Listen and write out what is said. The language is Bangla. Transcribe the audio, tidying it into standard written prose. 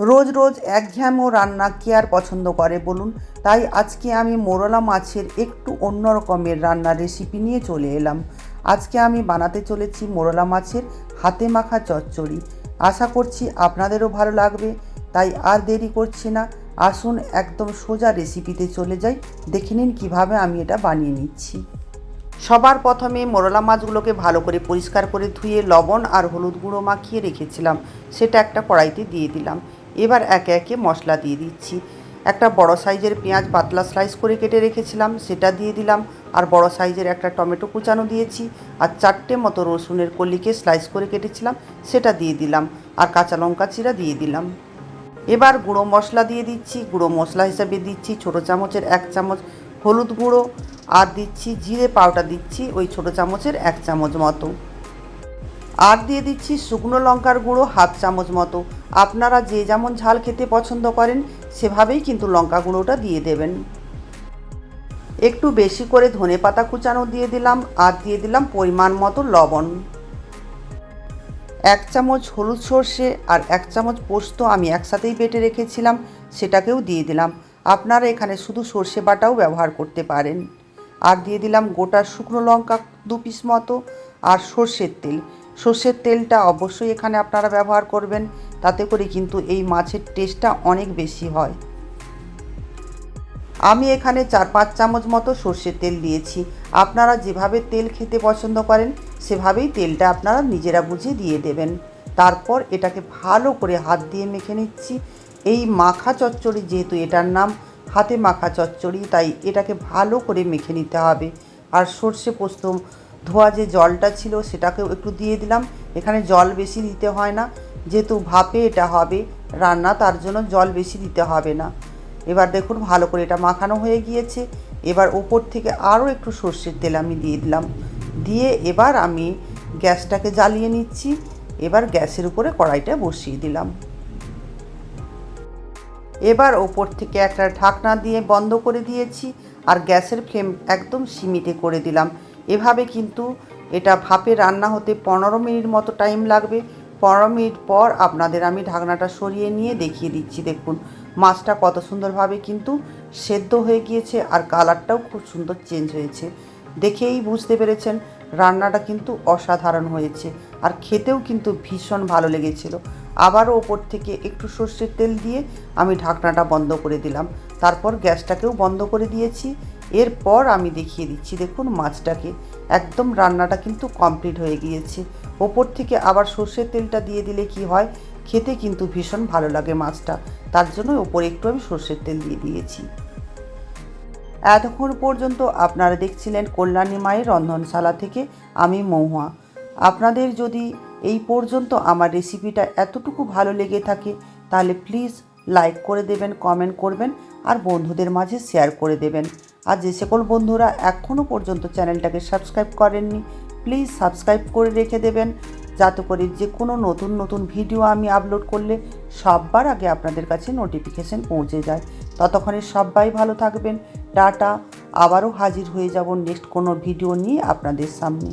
রোজ রোজ একঘেয়েমো রান্না কে আর পছন্দ করে বলুন। তাই আজকে আমি মোরলা মাছের একটু অন্য রকমের রান্নার রেসিপি নিয়ে চলে এলাম। আজকে আমি বানাতে চলেছি মোরলা মাছের হাতে মাখা চচ্চড়ি। আশা করছি আপনাদেরও ভালো লাগবে। তাই আর দেরি করছি না, আসুন একদম সোজা রেসিপিতে চলে যাই। দেখে নিন কীভাবে আমি এটা বানিয়ে নিচ্ছি। সবার প্রথমে মোরলা মাছগুলোকে ভালো করে পরিষ্কার করে ধুয়ে লবণ আর হলুদ গুঁড়ো মাখিয়ে রেখেছিলাম, সেটা একটা কড়াইতে দিয়ে দিলাম। এবার একে একে মশলা দিয়ে দিচ্ছি। একটা বড় সাইজের পেঁয়াজ পাতলা স্লাইস করে কেটে রেখেছিলাম, সেটা দিয়ে দিলাম। আর বড় সাইজের একটা টমেটো কুচানো দিয়েছি। আর 4টে মতো রসুনের কলিকে স্লাইস করে কেটেছিলাম, সেটা দিয়ে দিলাম। আর কাঁচা লঙ্কা চিরা দিয়ে দিলাম। এবার গুঁড়ো মশলা দিয়ে দিচ্ছি। গুঁড়ো মশলা হিসাবে দিচ্ছি ছোটো চামচের 1 চামচ হলুদ গুঁড়ো, আর দিচ্ছি জিরে পাউডার দিচ্ছি ওই ছোটো চামচের 1 চামচ মতো। আর দিয়ে দিচ্ছি শুকনো লঙ্কার গুঁড়ো 1/2 চামচ মতো। আপনারা যে যেমন ঝাল খেতে পছন্দ করেন সেভাবেই কিন্তু লঙ্কা গুঁড়োটা দিয়ে দেবেন। একটু বেশি করে ধনেপাতা কুচানো দিয়ে দিলাম। আর দিয়ে দিলাম পরিমাণ মতো লবণ। 1 চামচ হলুদ সর্ষে আর 1 চামচ পোস্ত আমি একসাথেই বেটে রেখেছিলাম, সেটাকেও দিয়ে দিলাম। আপনারা এখানে শুধু সর্ষে বাটাও ব্যবহার করতে পারেন। আর দিয়ে দিলাম গোটা শুকনো লঙ্কা 2 পিস মতো। আর সর্ষের তেল, সর্ষের তেলটা অবশ্যই এখানে আপনারা ব্যবহার করবেন, তাতে করে কিন্তু এই মাছের টেস্টটা অনেক বেশি হয়। আমি এখানে 4-5 চামচ মতো সর্ষের তেল দিয়েছি। আপনারা যেভাবে তেল খেতে পছন্দ করেন সেভাবেই তেলটা আপনারা নিজেরা বুঝে দিয়ে দেবেন। তারপর এটাকে ভালো করে হাত দিয়ে মেখে নিচ্ছি। এই মাখা চচ্চড়ি, যেহেতু এটার নাম হাতে মাখা চচ্চড়ি, তাই এটাকে ভালো করে মেখে নিতে হবে। আর সর্ষে পোস্ত ধোয়া যে জলটা ছিল সেটাকেও একটু দিয়ে দিলাম। এখানে জল বেশি দিতে হয় না, যেহেতু ভাপে এটা হবে রান্না, তার জন্য জল বেশি দিতে হবে না। এবার দেখুন ভালো করে এটা মাখানো হয়ে গিয়েছে। এবার ওপর থেকে আরও একটু সর্ষের তেল আমি দিয়ে দিলাম। দিয়ে এবার আমি গ্যাসটাকে জ্বালিয়ে নিচ্ছি। এবার গ্যাসের উপরে কড়াইটা বসিয়ে দিলাম। এবার ওপর থেকে একটা ঢাকনা দিয়ে বন্ধ করে দিয়েছি। আর গ্যাসের ফ্লেম একদম সিমিটে করে দিলাম। এভাবে কিন্তু এটা ভাপে রান্না হতে 15 মিনিট মতো টাইম লাগবে। 15 মিনিট পর আপনাদের আমি ঢাকনাটা সরিয়ে নিয়ে দেখিয়ে দিচ্ছি। দেখুন মাছটা কত সুন্দরভাবে কিন্তু সেদ্ধ হয়ে গিয়েছে, আর কালারটাও খুব সুন্দর চেঞ্জ হয়েছে। দেখেই বুঝতে পেরেছেন রান্নাটা কিন্তু অসাধারণ হয়েছে, আর খেতেও কিন্তু ভীষণ ভালো লেগেছিল। আবারও ওপর থেকে একটু সর্ষের তেল দিয়ে আমি ঢাকনাটা বন্ধ করে দিলাম। তারপর গ্যাসটাকেও বন্ধ করে দিয়েছি। এরপর আমি দেখিয়ে দিচ্ছি, দেখুন মাছটাকে একদম রান্নাটা কিন্তু কমপ্লিট হয়ে গিয়েছে। ওপর থেকে আবার সর্ষের তেলটা দিয়ে দিলে কি হয়, খেতে কিন্তু ভীষণ ভালো লাগে মাছটা, তার জন্য ওপরে একটু আমি সর্ষের তেল দিয়ে দিয়েছি। এতক্ষণ পর্যন্ত আপনারা দেখছিলেন কল্যাণী মায়ের রন্ধনশালা থেকে আমি মহুয়া। আপনাদের যদি এই পর্যন্ত আমার রেসিপিটা এতটুকু ভালো লেগে থাকে তাহলে প্লিজ লাইক করে দেবেন, কমেন্ট করবেন আর বন্ধুদের মাঝে শেয়ার করে দেবেন। আর যে সকল বন্ধুরা এখনও পর্যন্ত চ্যানেলটাকে সাবস্ক্রাইব করেননি প্লিজ সাবস্ক্রাইব করে রেখে দেবেন, যাতে করে যে কোনো নতুন নতুন ভিডিও আমি আপলোড করলে সববার আগে আপনাদের কাছে নোটিফিকেশন পৌঁছে যায়। ততক্ষণে সবাই ভালো থাকবেন। টাটা। আবারও হাজির হয়ে যাব নেক্সট কোনো ভিডিও নিয়ে আপনাদের সামনে।